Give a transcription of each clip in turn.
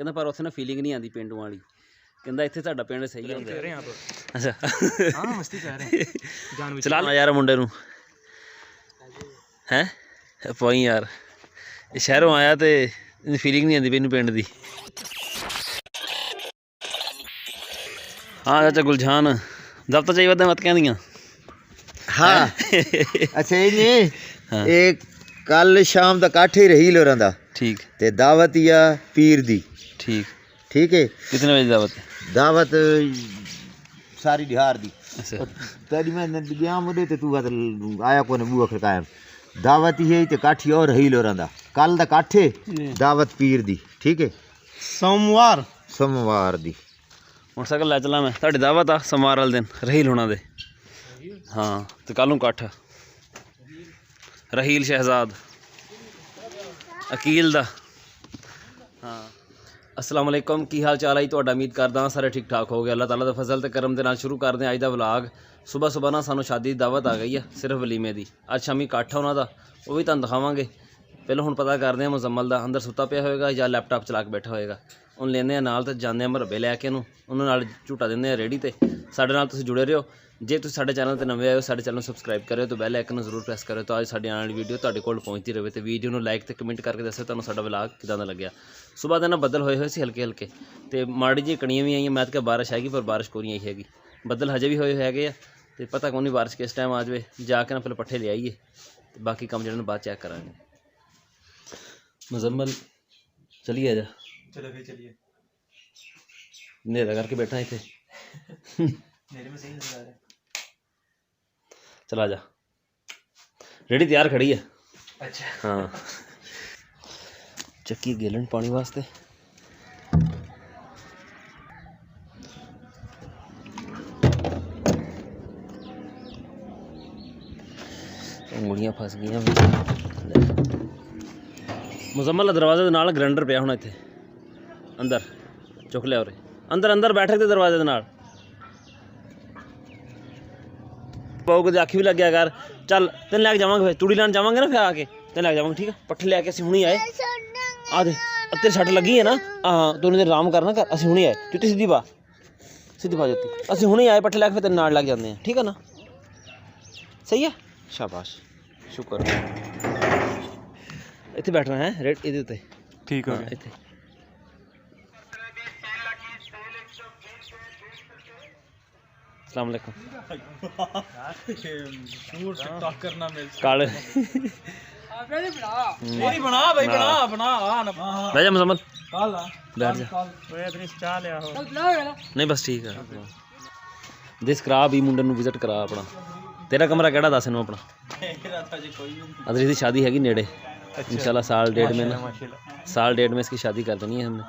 कहता पर उत्थे ना फीलिंग नहीं आती पिंडों वाली, कहता इत्थे साडा पिंड सही होंदा। अच्छा हां मस्ती कर रहे हैं चला यार मुंडे नूं हैं पाई यार, शहरों आया तो फीलिंग नहीं आती पिंड दी। हाँ चाचा गुलजान दफ्तर चाहिए वह मत कहदियां। हाँ अच्छा ये एक कल शाम तक 8 ही रही लोरां दा ठीक ते दावत या पीर दी ठीक ठीक है। कितने बजे दावत? दावत सारी बिहार दी। अच्छा तेरी मैं गया मुझे ते तू आया कोने बुआ खड़काया। दावत ही ते काठी और रही लोरां दा कल दा काठे दावत पीर दी ठीक है। सोमवार दी मोटरसाइकिल लै चला मैं, तुहाडी दावत आ सोमवार वाले दिन रहील होना दे। हाँ तो कल नूं कट्ठ रहील शहजाद अकील दा। हाँ अस्सलाम वालेकुम, की हाल चाल है जी तुहाडा? उम्मीद करदा सारे ठीक ठाक हो गए। अल्लाह ताला दा फजल ते करम दे नाल शुरू करदे अज दा व्लॉग। सुबह सुबह ना सानू शादी दी दावत आ गई है, सिर्फ वलीमे दी। अज शामी कट्ठ उन्हां दा, वो भी तुहानूं दिखावांगे। पहले हुण पता करदे आ मुजम्मल दा अंदर सुत्ता पिया होएगा या लैपटॉप चला के बैठा होएगा। उन्हें लेने नाल ते जाने मरबे लैके उन्होंने नाल झूटा देंगे रेडी ते साडे नाल तुसीं जुड़े रहो। जे तुसीं साडे चैनल ते नवे आए हो साडे चैनल सबसक्राइब करो तो बैल आइकन जरूर प्रेस करो तो अज साडी आने वाली वीडियो तुहाडे कोल पहुँचती रहे। तो वीडियो नूं लाइक ते कमेंट करके दस्सो तुहानूं साडा व्लॉग किदां दा लग्गिया। सुबह दे ना बदल होए सी हल्के हल्के ते माड़ी जी कणियां भी आईयां। मैं तो क्या बारिश आएगी पर बारिश कोई नहीं आई हैगी। बदल हजे भी होए हैगे आ ते पता कौन नहीं बारिश किस टाइम आ जाए। जाके ना पहले पट्ठे ले आइए ते बाकी काम जिहड़े बाद चेक करांगे। मुजम्मल चलिए आजा, चलो फिर चलिए। नेरा करके बैठा इत्थे मेरे में सही नजर आ रहा है। चला जा, रेडी तैयार खड़ी है। अच्छा हाँ चक्की गेलन पानी वास्ते। उंगलियां फस गई। मुजम्मल दरवाजे के नाल ग्राइंडर पिया होना इत्थे अंदर, चुक लिया उरे अंदर अंदर बैठे थे दरवाजे के नाल। पाओ कदे आखी भी लग गया कर। चल तेन लैके जावांगे फिर तूड़ी लैन जावांगे ना फिर आके तेन लैके जावांगे ठीक है। पट्ठे लैके असीं हुणी आए आ दे तेरे सट लगी है ना। हाँ तू उन्हें आराम करना कर, असीं हुणी आए जुत्ती सीधी पा जुत्ती असीं हुणी आए पट्ठे लैके फिर तेरे नाल लग जाते हैं ठीक है ना। सही है शाबाश शुक्र। इत्थे बैठना है रेड इहदे उत्ते ठीक हो हाँ गया। इत्थे। अस्सलाम वालेकुम करना काले बना भाई बना बना बैठ जा मुजम्मल काल बैठ जा। इतनी चाह लिया हो नहीं बस ठीक है दिस करा भी मुंडे नूं विजिट करा अपना। तेरा कमरा केड़ा दस इनू अपना? अदरी दी शादी हैगी नेड़े इंशाल्लाह साल डेढ़ में ना, साल डेढ़ में इसकी शादी कर देनी है हमने।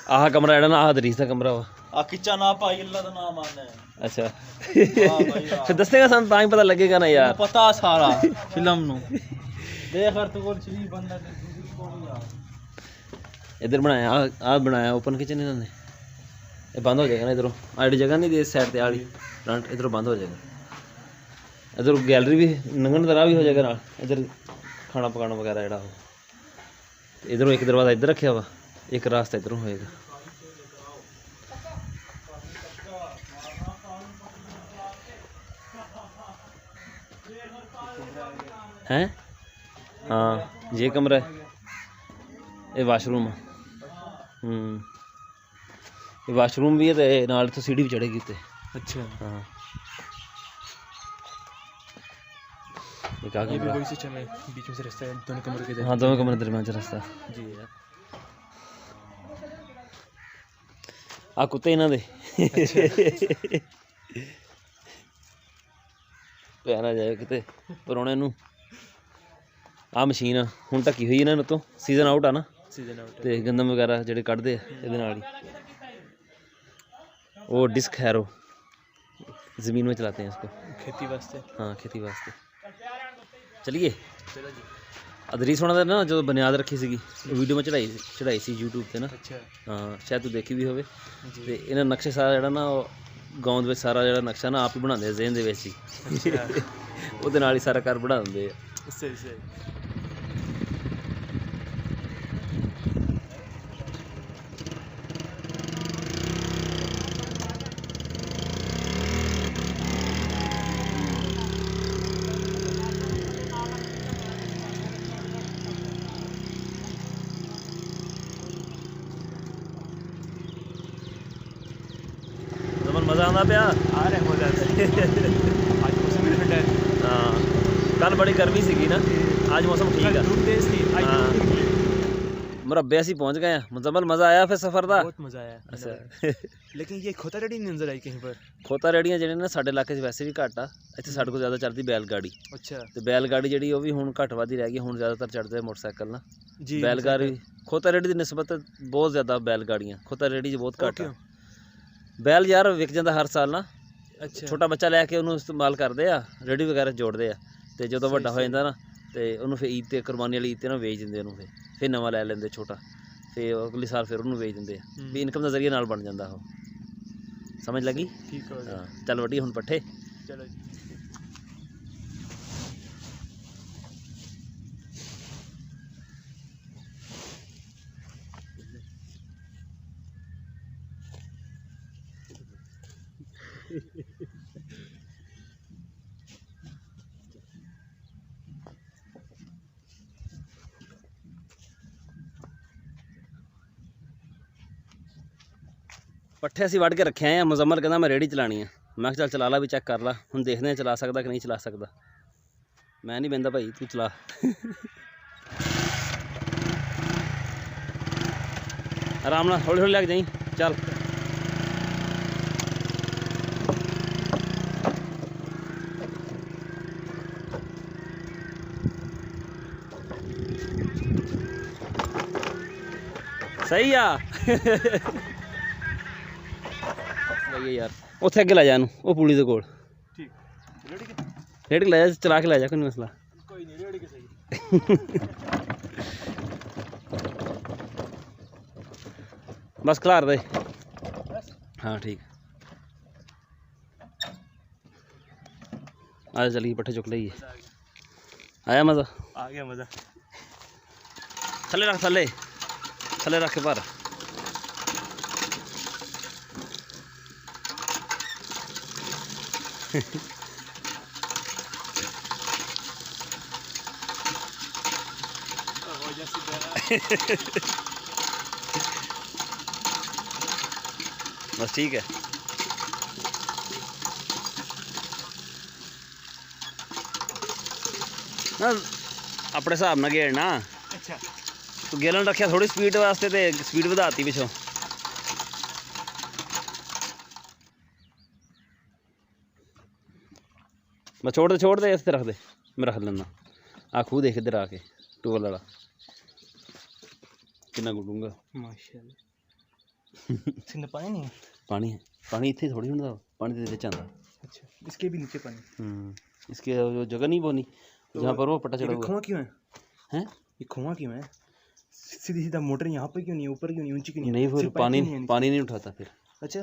आह कमरा जेड़ा ना आह दरीस दा कमरा वा किचा ना पाई अल्लाह दा नाम आना है। अच्छा फिर दसेगा सन तां ही पता लगेगा ना यार। पता सारा फिल्म नु देख हर तो कोई चीज बंदा इधर बनाया आ बनाया ओपन किचन इन्होंने। ये बंद हो जाएगा ना इधरों आड़ी जगह नहीं दी इस साइड ते आड़ी फ्रंट इधरों बंद हो जाएगा। इधर गैलरी भी नंगन दरा भी हो जाएगा ना। इधर खाना पकाना वगैरह जड़ा हो। इधरों एक दरवाज़ा इधर रखा हुआ एक रास्ता इधरों होएगा। हैं हाँ ये कमरा है, ये वाशरूम है। ये वाशरूम भी है तो नाल तो सीढ़ी भी चढ़ेगी उत्ते। अच्छा हाँ ये भी वही सिस्टम है, बीच में से रास्ता है दोनों कमरे के। हाँ दोनों कमरे दरमियान से रास्ता जी यार। आ कुत्ते इन्हां दे पै ना जाए किते परौने नूं। आ मशीन हुण ढकी हुई इन्हां तो सीजन आउट आ ना, सीजन आउट ते गंदम वगैरह जेह्ड़े कड्ढदे इहदे नाल ही। वो डिस्क हैरो ज़मीन में चलाते हैं इसको खेती वास्ते। हाँ खेती वास्ते। चलिए चलो जी। अदरीस होना ना जो बुनियाद रखी सी वीडियो में चढ़ाई सी यूट्यूब ते ना। अच्छा हाँ शायद तू देखी भी होवे। जी। ते इन्हां नक्शे सारा जेह्ड़ा ना गाँव दे विच सारा जेह्ड़ा नक्शा ना आप ही बनांदे ज़हन दे विच ही। ਉਹਦੇ ਨਾਲ ਹੀ ਸਾਰਾ ਘਰ ਬਣਾ ਦਿੰਦੇ ਆ। सही सही। ਮਜ਼ਾ ਆਉਂਦਾ ਪਿਆ। आ रहे हो जाते आज मौसम भी ठंडा है। ਹਾਂ ਕੱਲ ਬੜੀ ਗਰਮੀ ਸੀਗੀ ਨਾ, ਅੱਜ ਮੌਸਮ ਠੀਕ ਆ। धूप तेज थी आज हाँ। धूप निकली। ਮੁਰੱਬੇ ਅਸੀਂ ਪਹੁੰਚ ਗਏ ਆ। ਮੁਜ਼ਮਲ ਮਜ਼ਾ ਆਇਆ ਫਿਰ ਸਫ਼ਰ ਦਾ? बहुत मजा आया। ਅੱਛਾ। लेकिन ये खोता रेडी नहीं नजर आई कहीं पर। ਖੋਤਾ ਰੇੜੀਆਂ ਜਿਹੜੇ ਨੇ ਸਾਡੇ ਇਲਾਕੇ 'ਚ ਵੈਸੇ ਵੀ ਘੱਟ ਆ, ਇੱਥੇ ਸਾਡੇ ਕੋਲ ਜ਼ਿਆਦਾ ਚੱਲਦੀ ਬੈਲ ਗਾੜੀ। अच्छा ਤੇ ਬੈਲ ਗਾੜੀ ਜਿਹੜੀ ਉਹ ਵੀ ਹੁਣ ਘੱਟ ਵੱਧ ਹੀ ਰਹਿ ਗਈ, ਹੁਣ ਜ਼ਿਆਦਾਤਰ ਚੜ੍ਹਦੇ ਮੋਟਰਸਾਈਕਲ ਨਾ। जी। ਬੈਲ ਗਾੜੀ ਖੋਤਾ ਰੇੜੀ ਦੀ ਨਿਸਬਤ ਬਹੁਤ ਜ਼ਿਆਦਾ ਬੈਲ ਗਾੜੀਆਂ, ਖੋਤਾ ਰੇੜੀ 'ਚ ਬਹੁਤ ਘੱਟ ਆ। ਬੈਲ ਯਾਰ ਵਿਕ ਜਾਂਦਾ ਹਰ ਸਾਲ ਨਾ। अच्छा ਛੋਟਾ ਬੱਚਾ ਲੈ ਕੇ ਉਹਨੂੰ ਇਸਤੇਮਾਲ ਕਰਦੇ ਆ, ਰੇੜੀ ਵਗੈਰਾ ਜੋੜਦੇ ਆ, ਤੇ ਜਦੋਂ ਵੱਡਾ ਹੋ ਜਾਂਦਾ ਨਾ ਤੇ ਉਹਨੂੰ ਫਿਰ ਈਦ ਤੇ ਕੁਰਬਾਨੀ ਵਾਲੀ ਈਦ ਤੇ ਨਾ ਵੇਚ ਦਿੰਦੇ ਉਹਨੂੰ, ਫਿਰ ਨਵਾਂ ਲੈ ਲੈਂਦੇ ਛੋਟਾ, ਫਿਰ ਅਗਲੇ ਸਾਲ ਫਿਰ ਉਹਨੂੰ ਵੇਚ ਦਿੰਦੇ ਆ ਵੀ ਇਨਕਮ ਦਾ ਜ਼ਰੀਆ ਨਾਲ ਬਣ ਜਾਂਦਾ ਉਹ। ਸਮਝ ਲੱਗੀ? ठीक हो गया। ਹਾਂ ਚੱਲ ਵੱਡੀ ਹੁਣ ਪੱਠੇ। चलो जी। ਪੱਠੇ ਅਸੀਂ ਵੱਢ ਕੇ ਰੱਖੇ ਆ। ਮੁਜ਼ੰਮਲ ਕਹਿੰਦਾ ਮੈਂ ਰੇੜੀ ਚਲਾਣੀ ਆ। ਮੈਂ ਕਿਹਾ ਚੱਲ ਚਲਾ ਲਾ ਵੀ, ਚੈੱਕ ਕਰ ਲਾ, ਹੁਣ ਦੇਖਦੇ ਆ ਚਲਾ ਸਕਦਾ ਕਿ ਨਹੀਂ ਚਲਾ ਸਕਦਾ। ਮੈਂ ਨਹੀਂ ਬਹਿੰਦਾ ਭਾਈ, ਤੂੰ ਚਲਾ। ਆਰਾਮ ਨਾਲ ਹੌਲੀ ਹੌਲੀ ਲੱਗ ਜਾਈਂ, ਚੱਲ। ਸਹੀ ਆ। ਲਈਏ ਯਾਰ, ਉੱਥੇ ਅੱਗੇ ਲੈ ਜਾ ਇਹਨੂੰ, ਉਹ ਪੁਲੀ ਦੇ ਕੋਲ। ठीक रेडी के ਰੇੜੀ ਲੈ ਜਾ, ਚਲਾ ਕੇ ਲੈ ਜਾ, ਕੋਈ ਨਹੀਂ ਮਸਲਾ। कोई नहीं रेडी के सही। ਬਸ ਖਿਲਾਰ ਦੇ। ਹਾਂ ਠੀਕ। ਆ ਜਾ ਚਲੀਏ, ਪੱਠੇ ਚੁੱਕ ਲਈਏ। ਆਇਆ ਮਜ਼ਾ? आ गया मजा। ਥੱਲੇ ਰੱਖ, ਥੱਲੇ ਥੱਲੇ ਰੱਖ ਕੇ ਭਰ। ਬਸ ਠੀਕ ਹੈ। ਨਾ ਆਪਣੇ ਹਿਸਾਬ ਨਾਲ ਗੇੜਨਾ। अच्छा ਤੂੰ ਗੇਲਣ ਰੱਖਿਆ ਥੋੜੀ ਸਪੀਡ ਵਾਸਤੇ ਤੇ ਸਪੀਡ ਵਧਾਤੀ ਪਿੱਛੋਂ। ਬਸ ਛੋੜ ਦੇ ਇੱਥੇ ਰੱਖ ਦੇ, ਮੈਂ ਰੱਖ ਲੈਂਦਾ। ਆ ਖੂਹ ਦੇਖ ਇੱਧਰ ਆ ਕੇ, ਟੂਬਲ ਵਾਲਾ ਕਿੰਨਾ ਗੁੱਡੂਗਾ। माशाल्लाह। सिंध पानी नहीं है। ਪਾਣੀ ਹੈ, ਪਾਣੀ ਇੱਥੇ ਥੋੜੀ ਹੁੰਦਾ, ਪਾਣੀ ਦੇ ਵਿੱਚ ਆਉਂਦਾ। अच्छा इसके भी नीचे पानी। इसके जो जगह नहीं बोनी जहाँ पर वो पट्टा चढ़ा हुआ कुआं क्यों है? है। ये कुआं क्यों है? सीधी सीधा मोटर यहाँ पर क्यों नहीं है, ऊपर क्यों नहीं, ऊंची क्यों नहीं फिर सिर्फ पाइप पानी क्यों नहीं है पानी नहीं उठाता फिर। नीचे? अच्छा।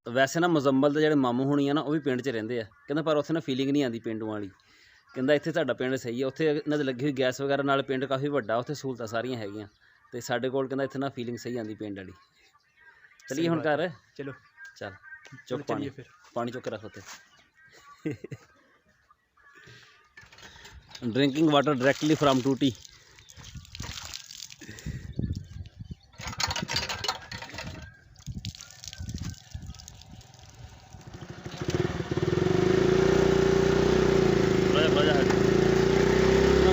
ਵੈਸੇ ਨਾ ਮੁਜ਼ੰਮਲ ਦੇ ਜਿਹੜੇ ਮਾਮੂ ਹੋਣੀ ਆ ਨਾ, ਉਹ ਵੀ ਪਿੰਡ 'ਚ ਰਹਿੰਦੇ ਆ। ਕਹਿੰਦਾ ਪਰ ਉੱਥੇ ਨਾ ਫੀਲਿੰਗ ਨਹੀਂ ਆਉਂਦੀ ਪਿੰਡੂ ਵਾਲੀ। ਕਹਿੰਦਾ ਇੱਥੇ ਸਾਡਾ ਪਿੰਡ ਸਹੀ ਹੈ, ਉੱਥੇ ਇਹਨਾਂ ਦੇ ਲੱਗੀ ਹੋਈ ਗੈਸ ਵਗੈਰਾ ਨਾਲ ਪਿੰਡ ਕਾਫੀ ਵੱਡਾ, ਉੱਥੇ ਸਹੂਲਤਾਂ ਸਾਰੀਆਂ ਹੈਗੀਆਂ, ਤੇ ਸਾਡੇ ਕੋਲ ਕਹਿੰਦਾ ਇੱਥੇ ਨਾ ਫੀਲਿੰਗ ਸਹੀ ਆਉਂਦੀ ਪਿੰਡ ਵਾਲੀ। ਚਲੀਏ ਹੁਣ ਘਰ। चलो ਚੱਲ ਚੁੱਕ ਪਾਣੀ, फिर। ਪਾਣੀ ਚੁੱਕ ਕੇ ਰੱਖ ਉੱਤੇ। ਡਰਿੰਕਿੰਗ ਵਾਟਰ ਡਾਇਰੈਕਟਲੀ ਫਰਮ ਟੂਟੀ।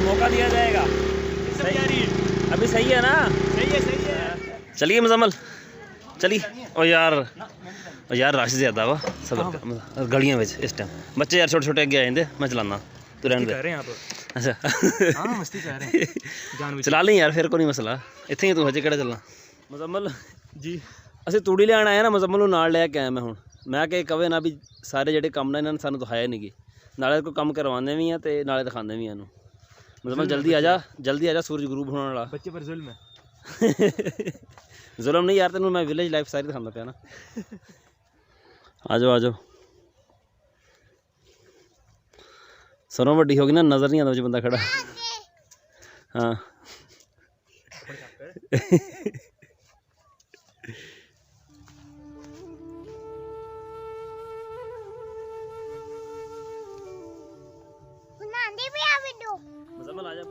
मौका दिया जाएगा। सही, अभी सही है ना? सही है। चलिए मुजम्मल, चलिए। ओ यार रश ज़्यादा वा सब गलियां में इस टाइम। बच्चे यार छोटे छोटे अगे आ जाते, मैं चलाना, तू रहने दे। कर रहे हैं आप? अच्छा हाँ मस्ती कर रहे हैं। जान चला लें यार, फिर कोई नहीं मसला। इत्थे ही तू हजे किहड़ा चलना। मुजम्मल जी ਅਸੀਂ ਤੂੜੀ ਲੈਣ ਆਏ ਨਾ, ਮੁਜ਼ੰਮਲ ਨੂੰ ਨਾਲ ਲੈ ਕੇ ਆਇਆ ਮੈਂ। ਹੁਣ ਮੈਂ ਕਿ ਕਵੇ ਨਾ ਵੀ ਸਾਰੇ ਜਿਹੜੇ ਕੰਮ ਨੇ ਇਹਨਾਂ ਨੇ ਸਾਨੂੰ ਦਿਖਾਏ ਨਹੀਂਗੇ, ਨਾਲੇ ਕੋਈ ਕੰਮ ਕਰਵਾਉਂਦੇ ਵੀ ਆ ਤੇ ਨਾਲੇ ਦਿਖਾਉਂਦੇ ਵੀ ਆ ਇਹਨੂੰ। ਮੁਜ਼ੰਮਲ ਜਲਦੀ ਆ ਜਾ, ਸੂਰਜ ਗਰੂਬ ਹੋਣ ਵਾਲਾ। बच्चे पर जुल्म है। ਜ਼ੁਲਮ ਨਹੀਂ ਯਾਰ, ਤੈਨੂੰ ਮੈਂ ਵਿਲੇਜ ਲਾਈਫ ਸਾਰੀ ਦਿਖਾਉਂਦਾ ਪਿਆ ਨਾ। ਆ ਜਾਓ सरों वड्डी हो गई ना, नज़र नहीं आता जो बंदा खड़ा। हाँ मुज़म्मिल आ जा।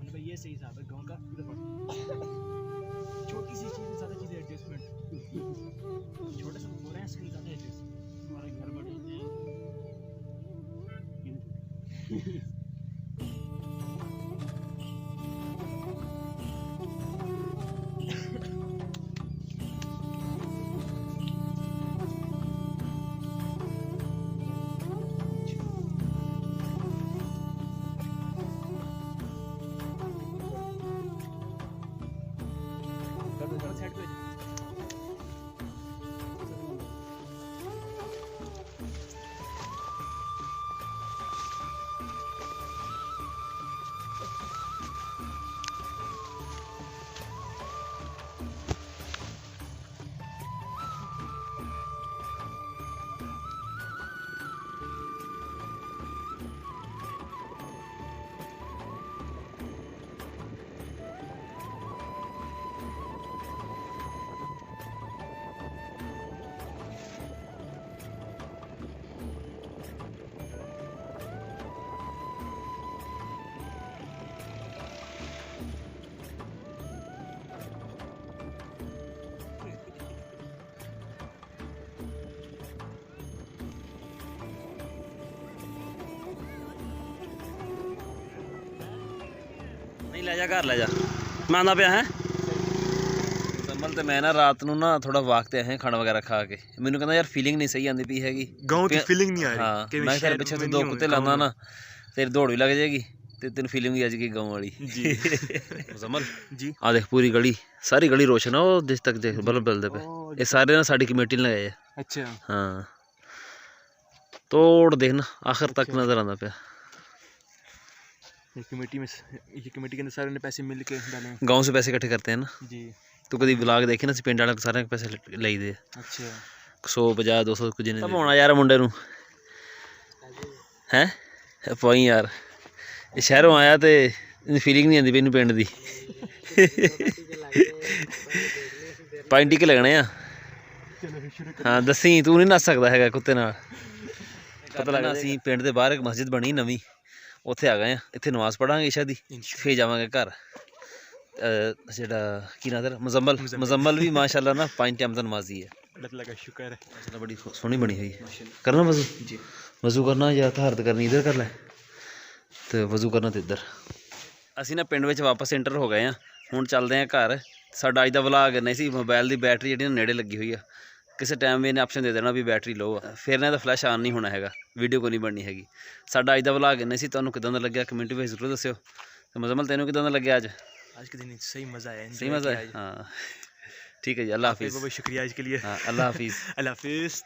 भाई ये सही हिसाब है गाँव का। छोटी सी चीज़ ज़्यादा चीज़ें एडजस्टमेंट, छोटे से हो रहे हैं इसके ज़्यादा एडजस्ट। हमारे घर बड़े नहीं ले जा घर ले जा, मैं आना पिया है संभल। तो मैं ना रात ਨੂੰ ਨਾ ਥੋੜਾ ਵਾਕ ਤੇ ਆਏ ਖਾਣਾ ਵਗੈਰਾ ਖਾ ਕੇ, ਮੈਨੂੰ ਕਹਿੰਦਾ ਯਾਰ ਫੀਲਿੰਗ ਨਹੀਂ ਸਹੀ ਆਂਦੀ ਪਈ ਹੈਗੀ, गाँव की फीलिंग नहीं आ रही। ਹਾਂ ਮੈਂ ਤੇਰੇ ਪਿੱਛੇ ਤੋਂ 2 ਕੁੱਤੇ ਲਾਉਂਦਾ ਨਾ, ਤੇਰੀ ਦੌੜ ਵੀ ਲੱਗ ਜਾਏਗੀ ਤੇ ਤੈਨੂੰ ਫੀਲਿੰਗ ਵੀ ਆ ਜਾਏਗੀ ਗਾँव ਵਾਲੀ जी ਮੁਜ਼ੰਮਲ जी। ਆ ਦੇਖ ਪੂਰੀ ਗਲੀ, ਸਾਰੀ ਗਲੀ ਰੋਸ਼ਨ ਆ, ਉਹ ਜਿਸ ਤੱਕ ਦੇਖ ਬਲਬ ਬਲਦੇ ਪਏ, ਇਹ ਸਾਰੇ ਨਾ ਸਾਡੀ ਕਮੇਟੀ ਨੇ ਲਗਾਏ ਆ। अच्छा हाँ तोड़ देखना आखिर तक नजर आना पे। ये कमेटी के अंदर सारे ने पैसे मिल के डाले हैं। गांव से पैसे इकट्ठे करते हैं ना, जी तू कभी ब्लॉग देखे ना, पिंड वाले सारे पैसे ले दे अच्छा 150 200 कुछ नहीं होना यार मुंडे नू हैं पाई यार, ये शहरों आया तो फीलिंग नहीं आती भी पिंड दी। 5 टीके लगने आ। हाँ दसी तू नहीं नस सकता है कुत्ते नाल, पता लगना असीं पिंड दे बाहर एक मस्जिद बनी नवीं, उत्थे आ गए हैं, इत्थे नमाज पढ़ांगे इशा दी, फिर जावांगे घर। जेड़ा की नाम तेरा मुजम्मल भी माशाल्लाह ना 5 टाइम दा नमाजी है। अल्लाह ताला का शुक्र है। माशाल्लाह बड़ी सोहनी बनी हुई है। करना वजू जी, वजू करना या तहारत करनी इधर कर ले, तो वजू करना तो इधर। ਅਸੀਂ ਨਾ ਪਿੰਡ ਵਿੱਚ ਵਾਪਸ ਐਂਟਰ ਹੋ ਗਏ ਆ, ਹੁਣ ਚੱਲਦੇ ਆ ਘਰ। ਸਾਡਾ ਅੱਜ ਦਾ ਵਲੌਗ ਨਹੀਂ ਸੀ, ਮੋਬਾਈਲ ਦੀ ਬੈਟਰੀ ਜਿਹੜੀ ਨੇੜੇ ਲੱਗੀ ਹੋਈ ਆ, ਕਿਸੇ ਟਾਈਮ ਵੀ ਇਹਨੇ ਆਪਸ਼ਨ ਦੇ ਦੇਣਾ ਵੀ ਬੈਟਰੀ ਲੋ ਆ, ਫਿਰ ਨਾ ਤਾਂ ਫਲੈਸ਼ ਆਨ ਨਹੀਂ ਹੋਣਾ ਹੈਗਾ, ਵੀਡੀਓ ਕੋਈ ਨਹੀਂ ਬਣਨੀ ਹੈਗੀ। ਸਾਡਾ ਅੱਜ ਦਾ ਵਲੌਗ ਨਹੀਂ ਸੀ, ਤੁਹਾਨੂੰ ਕਿਦਾਂ ਦਾ ਲੱਗਿਆ ਕਮੈਂਟ ਵਿੱਚ ਜ਼ਰੂਰ ਦੱਸਿਓ। ਤੇ ਮੁਜ਼ਮਲ ਤੈਨੂੰ ਕਿਦਾਂ ਦਾ ਲੱਗਿਆ ਅੱਜ? आज के दिन सही मज़ा आया, सही मज़ा है। हाँ ठीक है जी, अल्लाह हाफिज़। बहुत शुक्रिया इसके लिए। हाँ अल्लाह हाफिज़। अल्लाह हाफिज़।